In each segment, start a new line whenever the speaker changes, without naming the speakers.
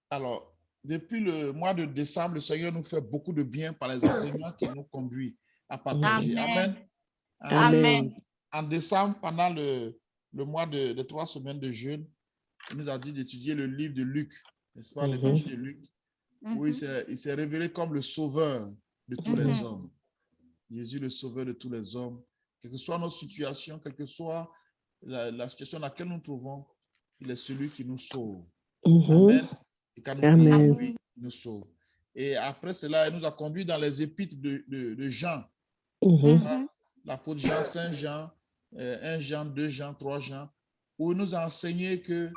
Alors, depuis le mois de décembre, le Seigneur nous fait beaucoup de bien par les enseignements qu'il nous conduit à partager. Amen.
Amen.
En décembre, pendant le mois de 3 semaines de jeûne, il nous a dit d'étudier le livre de Luc, n'est-ce pas, l'évangile de Luc, où il s'est révélé comme le sauveur de tous les hommes. Jésus, le sauveur de tous les hommes. Quelle que soit notre situation, quelle que soit la situation dans laquelle nous nous trouvons, il est celui qui nous sauve. Amen. Et quand nous prions, lui, il nous sauve. Et après cela, il nous a conduits dans les épîtres de Jean. L'apôtre Jean, Saint Jean, 1 Jean, 2 Jean, 3 Jean, où il nous a enseigné que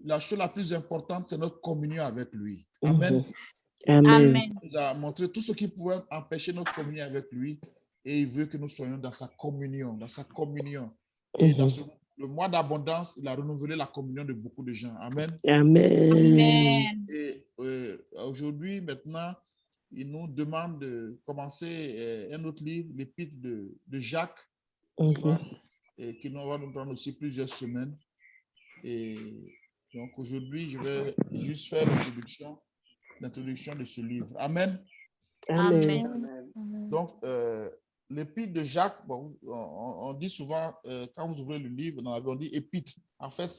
la chose la plus importante, c'est notre communion avec lui. Amen.
Amen.
Il nous a montré tout ce qui pouvait empêcher notre communion avec lui. Et il veut que nous soyons dans sa communion, dans sa communion. Et dans le mois d'abondance, il a renouvelé la communion de beaucoup de gens. Amen.
Amen.
Et aujourd'hui, maintenant, il nous demande de commencer un autre livre, l'épître de Jacques, et qui va nous prendre aussi plusieurs semaines. Et donc aujourd'hui, je vais juste faire l'introduction de ce livre. Amen.
Amen.
Donc, l'épître de Jacques, bon, on dit souvent, quand vous ouvrez le livre, on dit épître. En fait,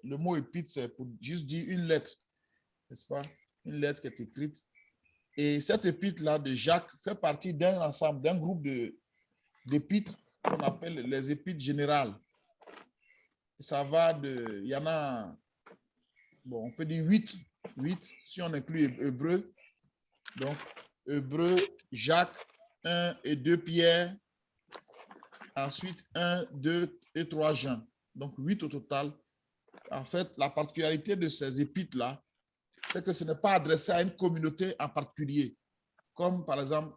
le mot épître, c'est pour juste dire une lettre, n'est-ce pas? Une lettre qui est écrite. Et cette épître-là de Jacques fait partie d'un ensemble, d'un groupe d'épîtres qu'on appelle les épîtres générales. Ça va de, il y en a, bon, on peut dire 8 si on inclut Hébreu. Donc, Hébreu, Jacques, 1 et 2 Pierre, ensuite 1, 2 et 3 Jean. Donc, 8 au total. En fait, la particularité de ces épîtres-là, c'est que ce n'est pas adressé à une communauté en particulier. Comme par exemple,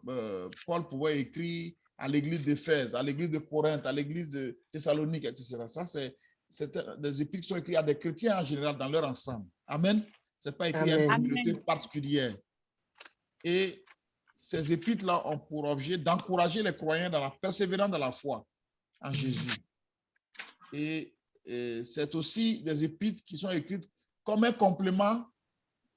Paul pouvait écrire à l'église d'Éphèse, à l'église de Corinthe, à l'église de Thessalonique, etc. Ça, c'est des épîtres qui sont écrits à des chrétiens en général dans leur ensemble. Amen. Ce n'est pas écrit à une communauté particulière. Et ces épîtres-là ont pour objet d'encourager les croyants dans la persévérance dans la foi en Jésus. Et c'est aussi des épîtres qui sont écrites comme un complément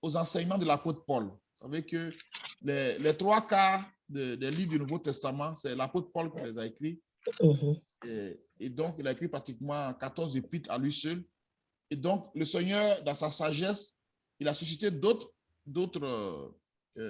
aux enseignements de l'apôtre Paul. Vous savez que les 3 quarts des livres du Nouveau Testament, c'est l'apôtre Paul qui les a écrits. Et donc, il a écrit pratiquement 14 épîtres à lui seul. Et donc, le Seigneur, dans sa sagesse, il a suscité d'autres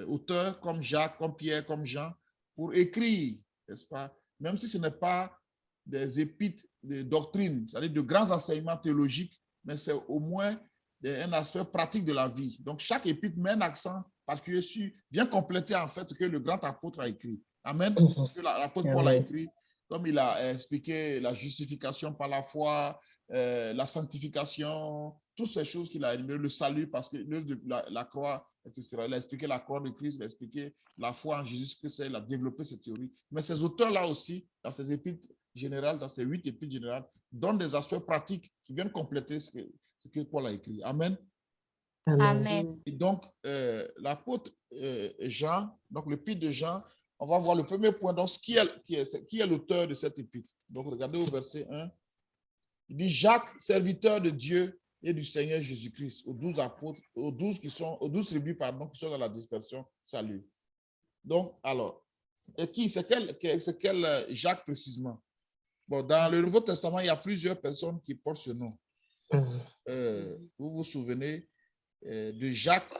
auteurs comme Jacques, comme Pierre, comme Jean, pour écrire, n'est-ce pas? Même si ce n'est pas des épîtres de doctrine, c'est-à-dire de grands enseignements théologiques, mais c'est au moins un aspect pratique de la vie. Donc, chaque épître met un accent particulier sur, vient compléter en fait ce que le grand apôtre a écrit. Amen. Ce que l'apôtre Paul a écrit, comme il a expliqué la justification par la foi, la sanctification, toutes ces choses qu'il a énumérées, le salut, parce que la croix, etc. Il a expliqué la croix de Christ, il a expliqué la foi en Jésus, ce que c'est, il a développé cette théorie. Mais ces auteurs-là aussi, dans ces épîtres générales, dans ces 8 épîtres générales, donnent des aspects pratiques qui viennent compléter ce que Paul a écrit. Amen.
Amen.
Et donc, l'apôtre Jean, donc l'épître de Jean, on va voir le premier point. Donc, qui est l'auteur de cette épître? Donc, regardez au verset 1. Il dit Jacques, serviteur de Dieu et du Seigneur Jésus-Christ, aux 12 apôtres, aux 12 tribus, pardon, qui sont dans la dispersion, salut. Donc, alors, et qui, c'est quel Jacques précisément? Bon, dans le Nouveau Testament, il y a plusieurs personnes qui portent ce nom. Vous vous souvenez de Jacques,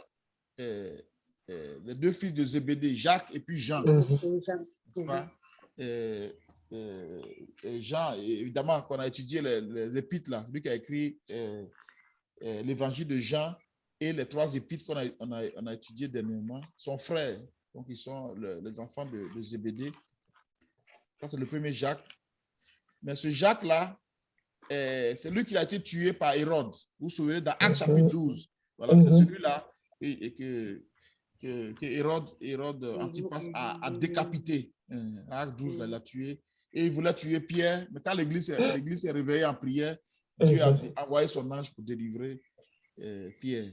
les 2 fils de Zébédée, Jacques et puis Jean. Jean, évidemment, qu'on a étudié les épîtres, là, lui qui a écrit l'évangile de Jean et les 3 épîtres qu'on a étudié dernièrement, son frère. Donc, ils sont les enfants de Zébédée. Ça, c'est le premier Jacques. Mais ce Jacques-là, c'est lui qui a été tué par Hérode. Vous vous souvenez, dans Actes chapitre 12. Voilà, c'est celui-là que Hérode Antipas a décapité. Acte 12, là, il l'a tué. Et il voulait tuer Pierre. Mais quand l'église est réveillée en prière, Dieu a envoyé son ange pour délivrer Pierre.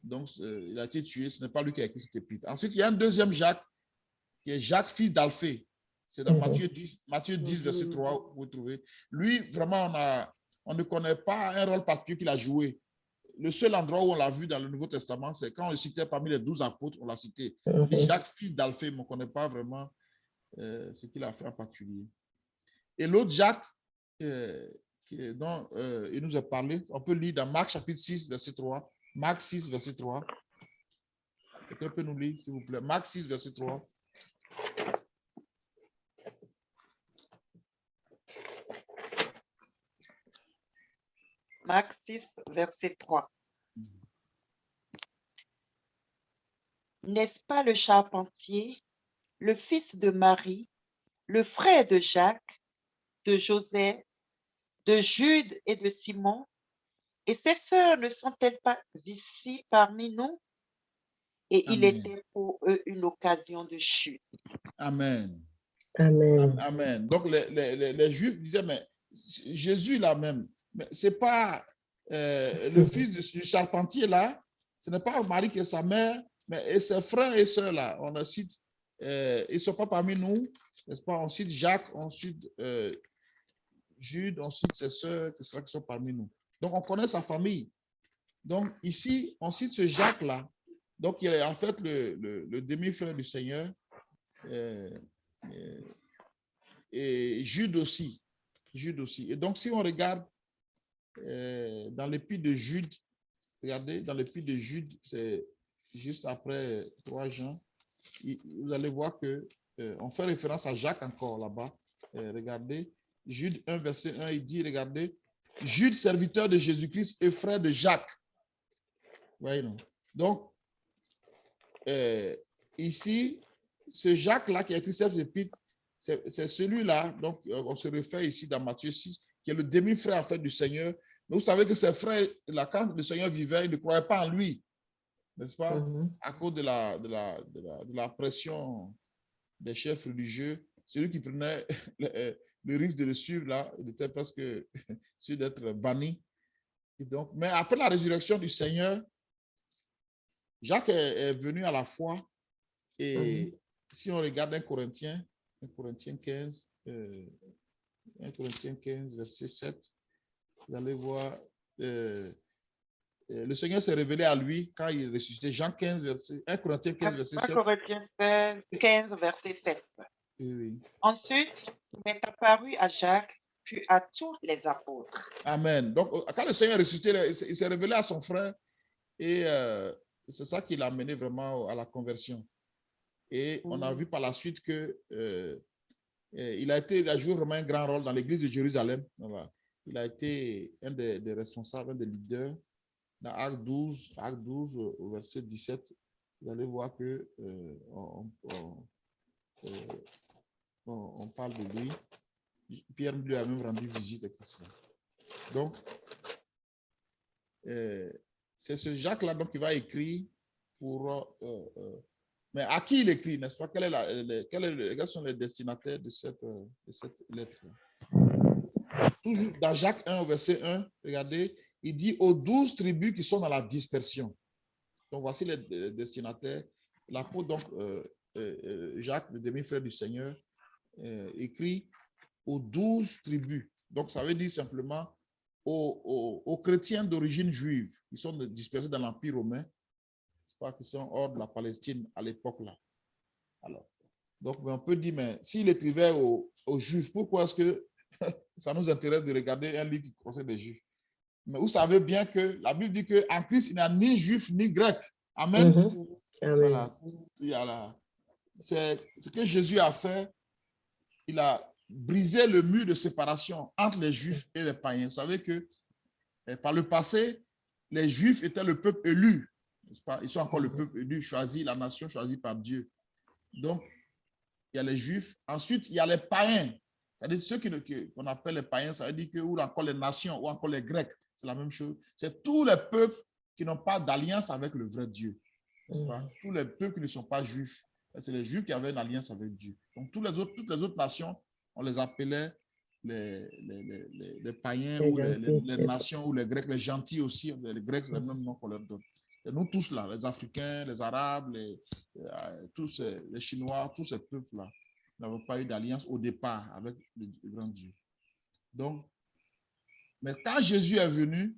Donc il a été tué. Ce n'est pas lui qui a écrit cette épître. Ensuite, il y a un deuxième Jacques, qui est Jacques, fils d'Alphée. C'est dans Matthieu 10, verset 3, vous trouvez. Lui, vraiment, on ne connaît pas un rôle particulier qu'il a joué. Le seul endroit où on l'a vu dans le Nouveau Testament, c'est quand on le citait parmi les 12 apôtres, on l'a cité. On dit Jacques, fils d'Alphée, mais on ne connaît pas vraiment ce qu'il a fait en particulier. Et l'autre Jacques, dont il nous a parlé, on peut lire dans Marc chapitre 6, verset 3. Marc 6, verset 3. Quelqu'un peut nous lire, s'il vous plaît. Marc 6, verset 3.
Marc 6, verset 3. N'est-ce pas le charpentier, le fils de Marie, le frère de Jacques, de Joseph, de Jude et de Simon? Et ses sœurs ne sont-elles pas ici parmi nous? Et il
Amen.
était pour eux une occasion de chute.
Amen.
Amen.
Amen. Donc, les Juifs disaient, mais Jésus là même, mais c'est pas le fils du charpentier là, ce n'est pas Marie qui est sa mère, mais et ses frères et sœurs là, on le cite, ils ne sont pas parmi nous, n'est-ce pas? On cite Jacques, on cite Jude, on cite ses sœurs qui sont parmi nous. Donc, on connaît sa famille. Donc, ici, on cite ce Jacques là. Donc, il est en fait le demi-frère du Seigneur. Et Jude aussi. Jude aussi. Et donc, si on regarde dans l'épître de Jude, regardez, dans l'épître de Jude, c'est juste après 3 Jean, vous allez voir que on fait référence à Jacques encore là-bas. Regardez, Jude 1, verset 1, il dit, regardez, Jude, serviteur de Jésus-Christ et frère de Jacques. Voyez, non? Donc, ici, ce Jacques-là qui a écrit cette épître, c'est celui-là, donc on se réfère ici dans Matthieu 6, qui est le demi-frère en fait du Seigneur. Mais vous savez que ses frères, là, quand le Seigneur vivait, ils ne croyaient pas en lui, n'est-ce pas? À cause de la pression des chefs religieux, celui qui prenait le risque de le suivre, là, il était presque sûr d'être banni. Et donc, mais après la résurrection du Seigneur, Jacques est venu à la foi. Et si on regarde 1 Corinthiens 15, 1 Corinthiens 15, verset 7, vous allez voir, le Seigneur s'est révélé à lui quand il est ressuscité. Jean 15, verset, 1 Corinthiens 15, verset
1
7.
Corinthiens 16, 15, verset 7.
Oui.
Ensuite, il est apparu à Jacques, puis à tous les apôtres.
Amen. Donc, quand le Seigneur est ressuscité, il s'est révélé à son frère et c'est ça qui l'a amené vraiment à la conversion. Et on a vu par la suite que il a joué vraiment un grand rôle dans l'église de Jérusalem. Voilà. Il a été un des responsables, un des leaders. Dans Acte 12, au verset 17, vous allez voir que on parle de lui. Pierre lui a même rendu visite à Christ. Donc, c'est ce Jacques-là qui va écrire pour... mais à qui il écrit, n'est-ce pas? Quels sont les destinataires de cette lettre? Toujours dans Jacques 1, verset 1, regardez, il dit aux 12 tribus qui sont dans la dispersion. Donc, voici les destinataires. L'apôtre, donc, Jacques, le demi-frère du Seigneur, écrit aux 12 tribus. Donc, ça veut dire simplement aux chrétiens d'origine juive qui sont dispersés dans l'Empire romain, pas, qui sont hors de la Palestine à l'époque-là. Alors, donc, on peut dire, mais s'il écrivait aux Juifs, pourquoi est-ce que ça nous intéresse de regarder un livre qui concerne les Juifs? Mais vous savez bien que la Bible dit qu'en Christ, il n'y a ni Juif ni Grec. Amen.
Amen.
Voilà. C'est ce que Jésus a fait. Il a brisé le mur de séparation entre les Juifs et les païens. Vous savez que par le passé, les Juifs étaient le peuple élu. N'est-ce pas? Ils sont encore le peuple élu, choisi, la nation choisie par Dieu. Donc, il y a les Juifs. Ensuite, il y a les païens. C'est-à-dire ceux qu'on appelle les païens, ça veut dire que, ou encore les nations, ou encore les Grecs, c'est la même chose. C'est tous les peuples qui n'ont pas d'alliance avec le vrai Dieu. N'est-ce pas? Tous les peuples qui ne sont pas juifs, c'est les Juifs qui avaient une alliance avec Dieu. Donc, toutes les autres nations, on les appelait les païens ou les nations ou les Grecs, les gentils aussi. Les Grecs, c'est le même nom qu'on leur donne. Et nous tous là, les Africains, les Arabes, tous les Chinois, tous ces peuples-là n'avaient pas eu d'alliance au départ avec le grand Dieu. Donc, Mais quand Jésus est venu,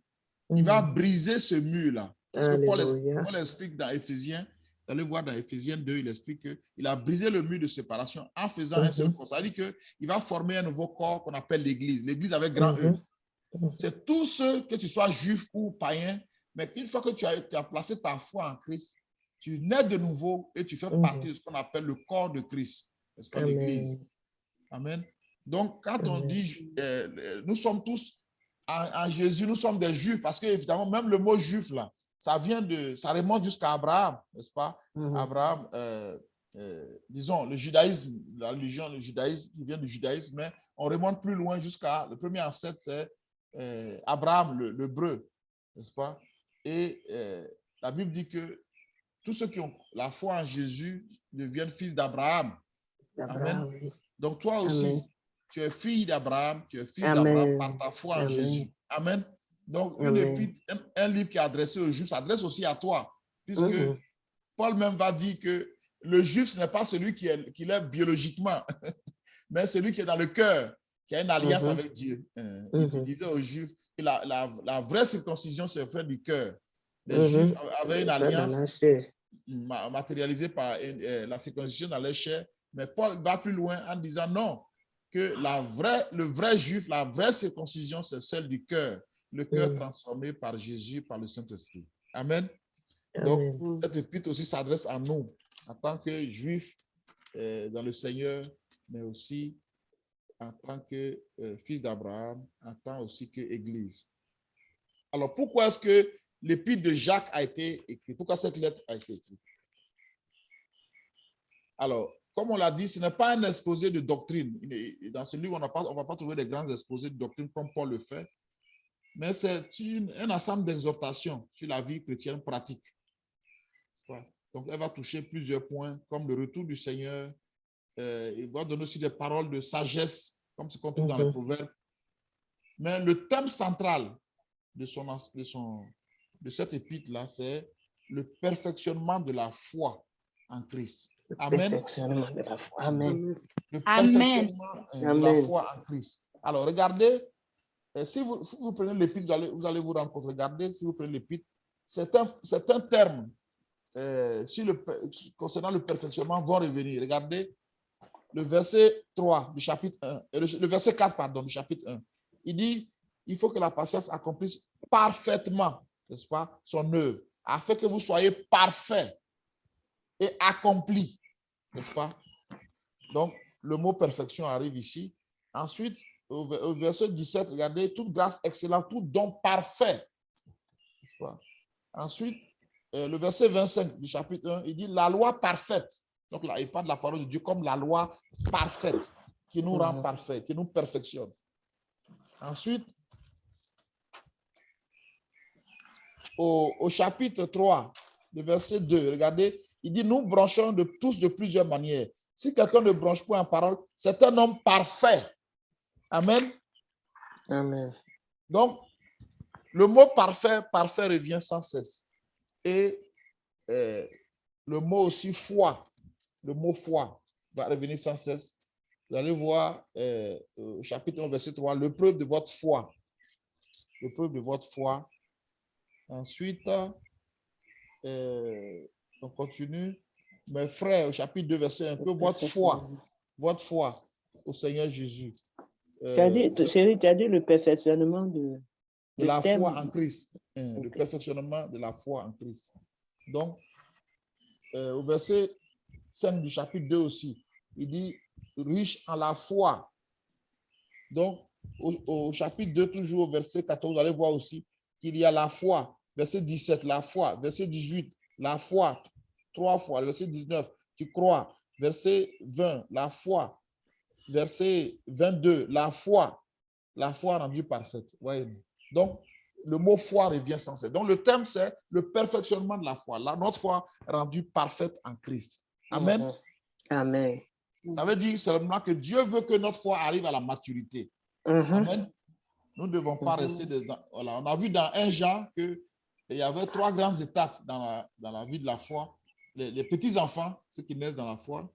il va briser ce mur-là. Parce que
Alléluia.
Paul explique dans Éphésiens, vous allez voir dans Éphésiens 2, il explique qu'il a brisé le mur de séparation en faisant un seul corps. Ça veut dire qu'il va former un nouveau corps qu'on appelle l'Église. L'Église avec grand E. C'est tous ceux, que tu sois juif ou païen, mais qu'une fois que tu as placé ta foi en Christ, tu nais de nouveau et tu fais partie de ce qu'on appelle le corps de Christ, n'est-ce pas, l'Église. Amen. Donc, quand on dit, nous sommes tous en Jésus, nous sommes des juifs, parce que évidemment, même le mot juif, là, ça remonte jusqu'à Abraham, n'est-ce pas? Abraham, disons, le judaïsme, la religion, le judaïsme, qui vient du judaïsme, mais on remonte plus loin jusqu'à, le premier ancêtre, c'est Abraham, l'hébreu, n'est-ce pas? Et la Bible dit que tous ceux qui ont la foi en Jésus deviennent fils d'Abraham. Amen. Donc toi aussi, tu es fille d'Abraham, tu es fils d'Abraham par ta foi en Jésus. Amen. Donc une épître, un livre qui est adressé aux Juifs s'adresse aussi à toi, puisque Paul même va dire que le Juif, ce n'est pas celui qui est biologiquement, mais celui qui est dans le cœur, qui a une alliance avec Dieu. Il disait aux Juifs que la vraie circoncision, c'est le frère du cœur. Les Juifs avaient une alliance matérialisée par la circoncision dans leur chair, mais Paul va plus loin en disant non, que le vrai Juif, la vraie circoncision, c'est celle du cœur, le cœur transformé par Jésus, par le Saint-Esprit. Amen. Donc, cette épître aussi s'adresse à nous, en tant que Juifs dans le Seigneur, mais aussi en tant que fils d'Abraham, en tant aussi qu'Église. Alors, pourquoi est-ce que l'épître de Jacques a été écrite? Pourquoi cette lettre a été écrite? Alors, comme on l'a dit, ce n'est pas un exposé de doctrine. Dans ce livre, on ne va pas trouver des grands exposés de doctrine comme Paul le fait, mais c'est un ensemble d'exhortations sur la vie chrétienne pratique. Donc, elle va toucher plusieurs points, comme le retour du Seigneur. Il va donner aussi des paroles de sagesse, comme ce qu'on trouve dans les Proverbes. Mais le thème central de cette épître-là, c'est le perfectionnement de la foi en Christ. Amen. Le perfectionnement de la foi. Amen. Le perfectionnement de la foi en Christ. Alors, regardez, si vous prenez l'épître, vous allez vous rendre compte. Regardez, si vous prenez l'épître, c'est un terme concernant le perfectionnement vont revenir. Regardez le verset 3 du chapitre 1, le verset 4, pardon, du chapitre 1. Il dit, il faut que la patience accomplisse parfaitement, n'est-ce pas, son œuvre, afin que vous soyez parfaits et accomplis, n'est-ce pas? Donc, le mot perfection arrive ici. Ensuite, au verset 17, regardez, toute grâce excellente, tout don parfait, n'est-ce pas? Ensuite, le verset 25 du chapitre 1, il dit la loi parfaite. Donc là, il parle de la parole de Dieu comme la loi parfaite, qui nous rend parfaits, qui nous perfectionne. Ensuite, au chapitre 3, le verset 2, regardez, il dit nous branchons tous de plusieurs manières. Si quelqu'un ne branche pas en parole, c'est un homme parfait. Amen.
Amen.
Donc, le mot parfait revient sans cesse. Et le mot aussi foi, le mot foi va revenir sans cesse. Vous allez voir au chapitre 1, verset 3, le preuve de votre foi. Le preuve de votre foi. Ensuite, on continue. Mes frères, au chapitre 2, verset 1, que votre foi au Seigneur Jésus.
Tu as dit le perfectionnement de
la foi en Christ. Le perfectionnement de la foi en Christ. Donc, au verset 5 du chapitre 2 aussi, il dit riche en la foi. Donc, au chapitre 2, toujours au verset 14, vous allez voir aussi qu'il y a la foi. Verset 17, la foi. Verset 18, la foi. 3 fois. Verset 19, tu crois. Verset 20, la foi. Verset 22, la foi. La foi rendue parfaite. Voyez. Donc, le mot foi revient sans cesse. Donc, le thème, c'est le perfectionnement de la foi. Notre foi rendue parfaite en Christ. Amen.
Amen.
Ça veut dire seulement que Dieu veut que notre foi arrive à la maturité. Amen. Nous ne devons pas rester des... Voilà. On a vu dans 1 Jean qu'il y avait 3 grandes étapes dans la vie de la foi. Les petits-enfants, ceux qui naissent dans la foi.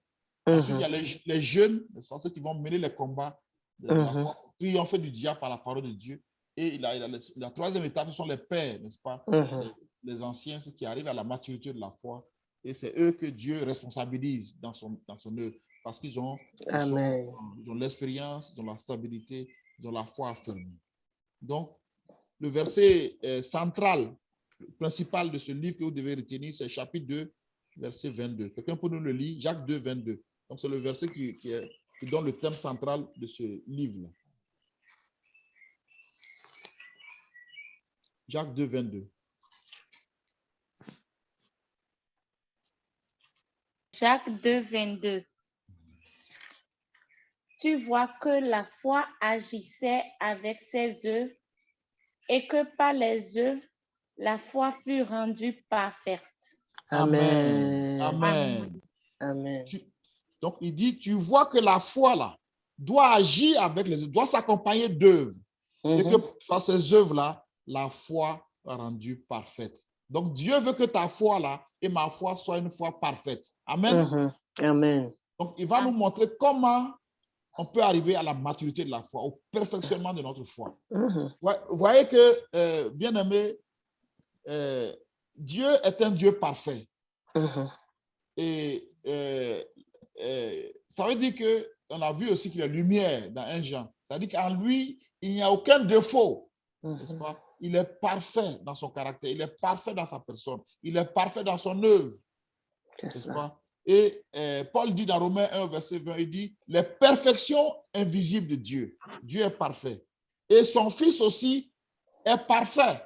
Ensuite, il y a les jeunes, ceux qui vont mener les combats de la foi, triompher du diable par la parole de Dieu. Et la troisième étape, ce sont les pères, n'est-ce pas?
Mhm.
Les anciens, ceux qui arrivent à la maturité de la foi. Et c'est eux que Dieu responsabilise dans son œuvre. Parce qu'ils ont l'expérience, ils ont la stabilité, ils ont la foi affermie. Donc, le verset central, principal de ce livre que vous devez retenir, c'est chapitre 2, verset 22. Quelqu'un peut nous le lire? Jacques 2, 22. Donc, c'est le verset qui donne le thème central de ce livre-là. Jacques 2, 22.
Jacques 2, 22. Tu vois que la foi agissait avec ses œuvres et que par les œuvres, la foi fut rendue parfaite.
Amen.
Amen.
Amen. Donc, il dit, tu vois que la foi, là, doit agir avec les œuvres, doit s'accompagner d'œuvres. Et que par ces œuvres-là, la foi est rendue parfaite. Donc, Dieu veut que ta foi, là, et ma foi soit une foi parfaite. Amen.
Amen.
Donc, il va nous montrer comment on peut arriver à la maturité de la foi, au perfectionnement de notre foi. Vous voyez que, bien aimé, Dieu est un Dieu parfait. Et ça veut dire qu'on a vu aussi qu'il y a lumière dans 1 Jean. Ça veut dire qu'en lui, il n'y a aucun défaut. N'est-ce pas? Il est parfait dans son caractère, il est parfait dans sa personne, il est parfait dans son œuvre. N'est-ce pas? Et Paul dit dans Romains 1, verset 20, il dit, les perfections invisibles de Dieu. Dieu est parfait. Et son Fils aussi est parfait.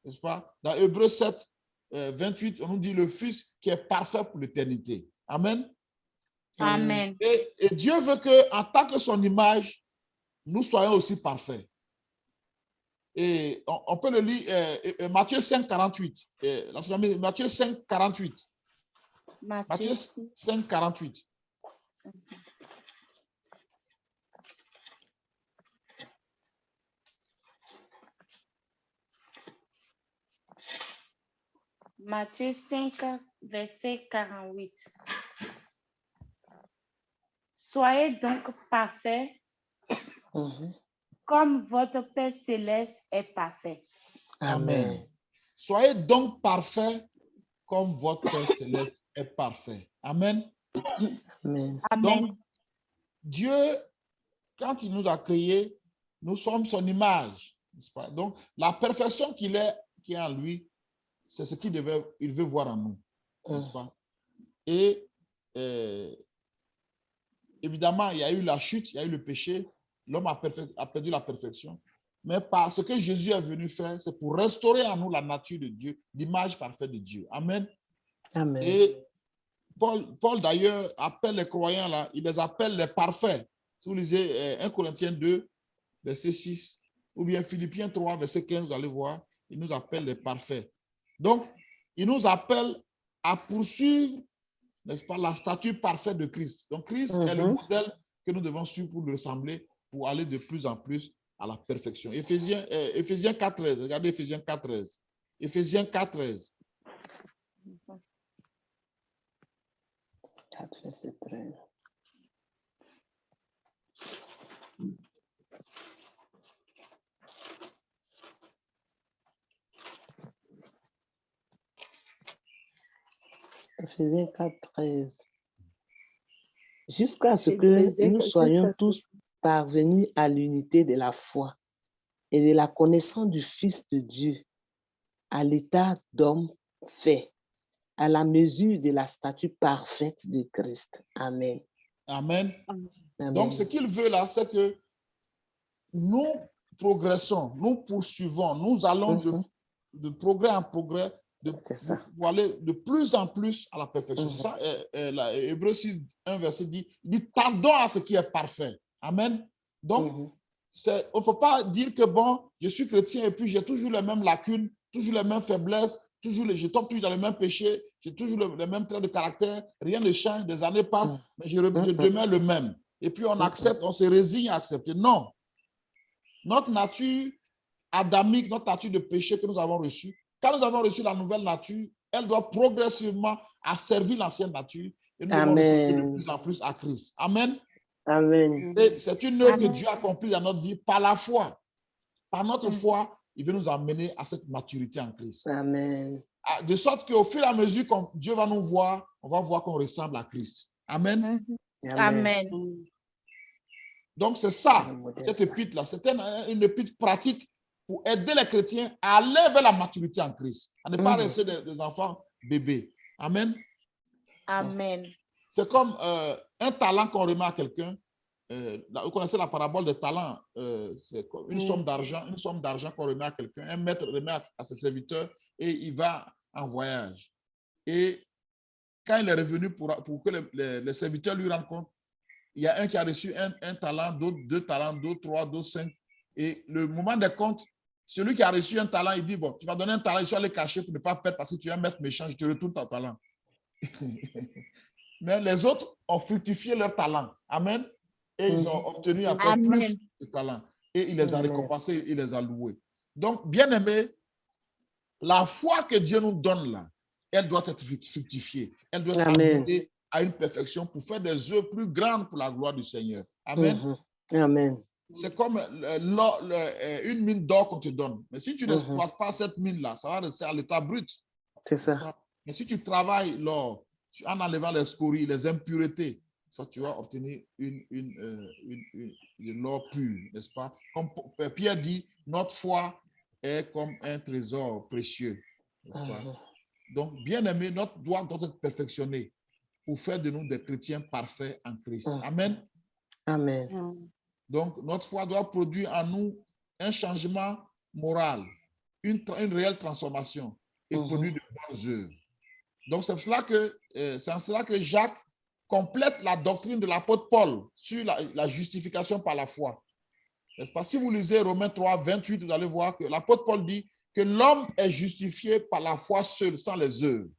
N'est-ce pas? Dans Hébreux 7, 28, on nous dit le Fils qui est parfait pour l'éternité. Amen.
Amen.
Et Dieu veut qu'en tant que son image, nous soyons aussi parfaits. Et on peut le lire, Matthieu 5, 48. Matthieu 5, 48. Matthieu 5, 48.
Matthieu 5, verset 48. Soyez donc parfaits comme votre Père céleste est parfait.
Amen. Soyez donc parfaits comme votre Père céleste est parfait. Amen.
Amen.
Donc, Dieu, quand il nous a créés, nous sommes son image. N'est-ce pas? Donc, la perfection qui est en lui, c'est ce qu'il veut voir en nous. N'est-ce pas? Et évidemment, il y a eu la chute, il y a eu le péché. L'homme a perdu la perfection. Mais par ce que Jésus est venu faire, c'est pour restaurer en nous la nature de Dieu, l'image parfaite de Dieu. Amen.
Amen.
Et Paul d'ailleurs, appelle les croyants là, il les appelle les parfaits. Si vous lisez 1 Corinthiens 2, verset 6, ou bien Philippiens 3, verset 15, vous allez voir, il nous appelle les parfaits. Donc, il nous appelle à poursuivre, n'est-ce pas, la statue parfaite de Christ. Donc, Christ est le modèle que nous devons suivre pour le ressembler, pour aller de plus en plus à la perfection. Éphésiens 4.13, regardez Éphésiens 4.13. Éphésiens 4.13.
4, verset 13. Éphésiens 4, 13. Jusqu'à ce que nous soyons tous parvenus à l'unité de la foi et de la connaissance du Fils de Dieu, à l'état d'homme fait, à la mesure de la stature parfaite de Christ. Amen.
Amen.
Amen.
Donc, ce qu'il veut là, c'est que nous progressons, nous poursuivons, nous allons de progrès en progrès, pour aller de plus en plus à la perfection. C'est ça, Hébreux 6, 1 verset dit, tendons à ce qui est parfait. Amen. Donc, on ne peut pas dire que bon, je suis chrétien et puis j'ai toujours les mêmes lacunes, toujours les mêmes faiblesses, je tombe toujours dans le même péché, j'ai toujours les mêmes traits de caractère, rien ne change, des années passent, mais je demeure le même. Et puis on accepte, on se résigne à accepter. Non. Notre nature adamique, notre nature de péché que nous avons reçue, quand nous avons reçu la nouvelle nature, elle doit progressivement asservir l'ancienne nature et nous devons ressembler de plus en plus à Christ. Amen.
Amen.
Et c'est une œuvre que Dieu accomplit dans notre vie par la foi. par notre foi, il veut nous amener à cette maturité en Christ.
Amen.
De sorte qu'au fur et à mesure que Dieu va nous voir, on va voir qu'on ressemble à Christ. Amen.
Amen.
Donc, c'est ça, cette épître-là. C'est une épître pratique pour aider les chrétiens à aller vers la maturité en Christ, à ne pas rester des enfants bébés. Amen.
Amen.
C'est comme un talent qu'on remet à quelqu'un. Vous connaissez la parabole des talents. C'est comme une somme d'argent qu'on remet à quelqu'un. Un maître remet à ses serviteurs et il va en voyage. Et quand il est revenu pour que les serviteurs lui rendent compte, il y a un qui a reçu un talent, d'autres 2 talents, d'autres 3, d'autres 5. Et le moment des comptes, celui qui a reçu un talent, il dit, bon, tu vas donner un talent, je suis allé cacher pour ne pas perdre parce que tu es un maître méchant, je te retourne ton talent. Mais les autres ont fructifié leur talent. Amen. Et ils ont obtenu encore plus de talent. Et il les a récompensés, il les a loués. Donc, bien aimé, la foi que Dieu nous donne là, elle doit être fructifiée. Elle doit être amenée à une perfection pour faire des œuvres plus grandes pour la gloire du Seigneur. Amen.
Amen.
C'est comme une mine d'or qu'on te donne. Mais si tu n'exploites pas cette mine-là, ça va rester à l'état brut.
C'est ça.
Mais si tu travailles l'or, en enlevant les scories, les impuretés, ça, tu vas obtenir de l'or pur, n'est-ce pas? Comme Pierre dit, notre foi est comme un trésor précieux, n'est-ce pas? Donc, bien aimé, notre foi doit être perfectionné pour faire de nous des chrétiens parfaits en Christ. Amen.
Amen.
Donc, notre foi doit produire en nous un changement moral, une réelle transformation et produire de bonnes œuvres. Donc, c'est en cela que Jacques complète la doctrine de l'apôtre Paul sur la justification par la foi. N'est-ce pas? Si vous lisez Romains 3, 28, vous allez voir que l'apôtre Paul dit que l'homme est justifié par la foi seule, sans les œuvres.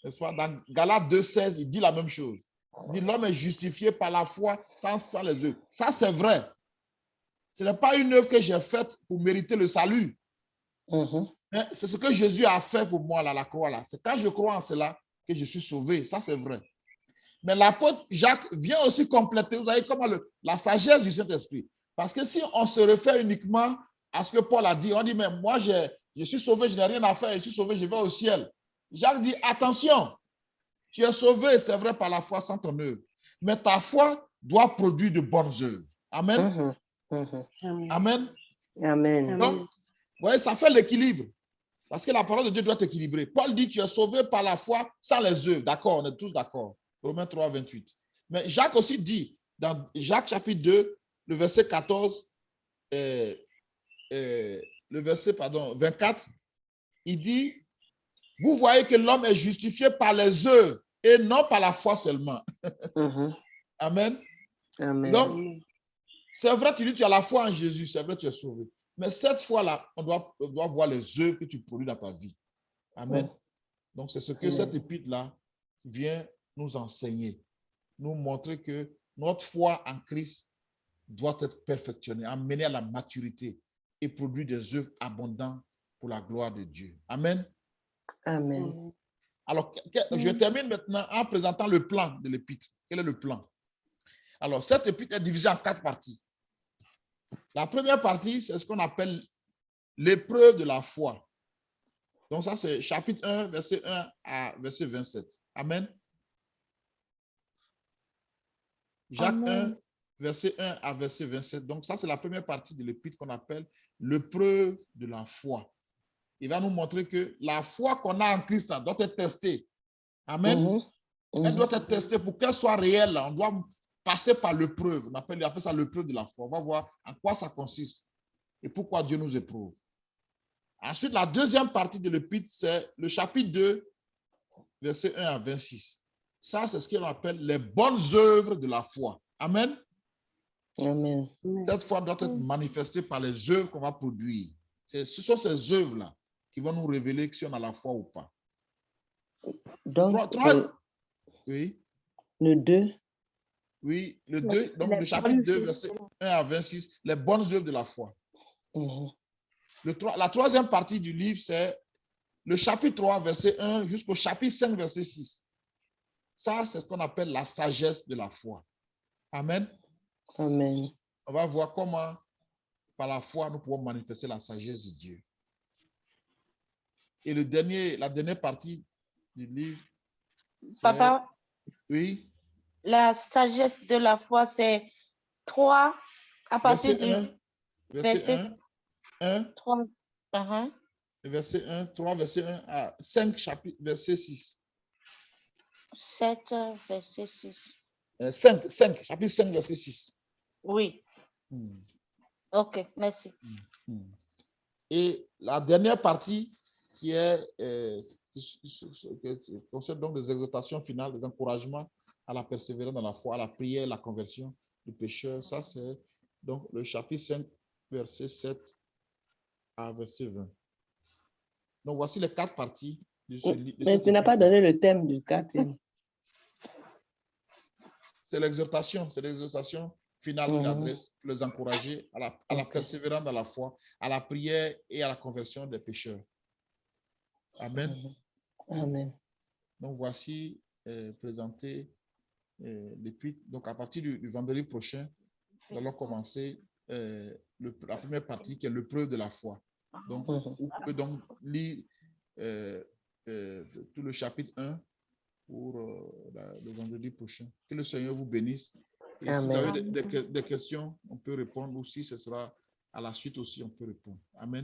N'est-ce pas? Dans Galates 2, 16, il dit la même chose. Il dit l'homme est justifié par la foi sans les œuvres. Ça, c'est vrai. Ce n'est pas une œuvre que j'ai faite pour mériter le salut. C'est ce que Jésus a fait pour moi là, la croix là. C'est quand je crois en cela que je suis sauvé. Ça, c'est vrai. Mais l'apôtre Jacques vient aussi compléter, vous savez comment la sagesse du Saint-Esprit. Parce que si on se réfère uniquement à ce que Paul a dit, on dit, mais moi, je suis sauvé, je n'ai rien à faire, je suis sauvé, je vais au ciel. Jacques dit, attention, tu es sauvé, c'est vrai, par la foi sans ton œuvre. Mais ta foi doit produire de bonnes œuvres. Amen. Amen.
Amen.
Donc, vous voyez, ça fait l'équilibre. Parce que la parole de Dieu doit t'équilibrer. Paul dit, tu es sauvé par la foi sans les œuvres. D'accord, on est tous d'accord. Romains 3, 28. Mais Jacques aussi dit, dans Jacques chapitre 2, le verset 14, le verset 24, il dit, vous voyez que l'homme est justifié par les œuvres et non par la foi seulement. Amen.
Amen.
Donc, c'est vrai, tu dis tu as la foi en Jésus, c'est vrai, tu es sauvé. Mais cette fois-là, on doit voir les œuvres que tu produis dans ta vie. Amen. Donc, c'est ce que cette épître-là vient nous enseigner, nous montrer que notre foi en Christ doit être perfectionnée, amenée à la maturité et produire des œuvres abondantes pour la gloire de Dieu. Amen.
Amen.
Alors, je termine maintenant en présentant le plan de l'épître. Quel est le plan? Alors, cette épître est divisée en 4 parties. La première partie, c'est ce qu'on appelle l'épreuve de la foi. Donc, ça, c'est chapitre 1, verset 1 à verset 27. Amen. Jacques 1, verset 1 à verset 27. Donc, ça, c'est la première partie de l'épître qu'on appelle l'épreuve de la foi. Il va nous montrer que la foi qu'on a en Christ doit être testée. Amen. Elle doit être testée pour qu'elle soit réelle. On doit passer par l'épreuve. On appelle ça l'épreuve de la foi. On va voir en quoi ça consiste et pourquoi Dieu nous éprouve. Ensuite, la deuxième partie de l'épître, c'est le chapitre 2, verset 1 à 26. Ça, c'est ce qu'on appelle les bonnes œuvres de la foi. Amen.
Amen.
Cette foi doit être manifestée par les œuvres qu'on va produire. Ce sont ces œuvres-là qui vont nous révéler si on a la foi ou pas.
Donc,
oui.
Le 2.
Oui, le 2, donc le chapitre 2, verset 1 à 26, les bonnes œuvres de la foi. La troisième partie du livre, c'est le chapitre 3, verset 1 jusqu'au chapitre 5, verset 6. Ça, c'est ce qu'on appelle la sagesse de la foi. Amen.
Amen.
On va voir comment par la foi, nous pouvons manifester la sagesse de Dieu. Et la dernière partie du livre, c'est...
Papa,
Oui.
la sagesse de la foi, c'est 3 à partir
Verset 1,
3.
verset 1, 3, verset 1 à 5, chapitre, verset 6.
7, verset 6.
5, chapitre 5, verset 6.
Oui. Ok, merci.
Et la dernière partie qui est qui concerne donc les exhortations finales, les encouragements à la persévérance dans la foi, à la prière, la conversion du pécheur. Ça, c'est donc le chapitre 5, verset 7 à verset 20. Donc, voici les 4 parties de ce livre.
Mais tu n'as pas donné le thème du 4e.
C'est l'exhortation finale qu'il adresse, les encourager à la persévérance dans la foi, à la prière et à la conversion des pécheurs. Amen.
Amen.
Donc, voici présenté depuis. Donc, à partir du vendredi prochain, nous allons commencer la première partie qui est l'épreuve de la foi. Donc, vous pouvez donc lire tout le chapitre 1 pour le vendredi prochain. Que le Seigneur vous bénisse. Et si vous avez des questions, on peut répondre. Ou si ce sera à la suite aussi, on peut répondre. Amen.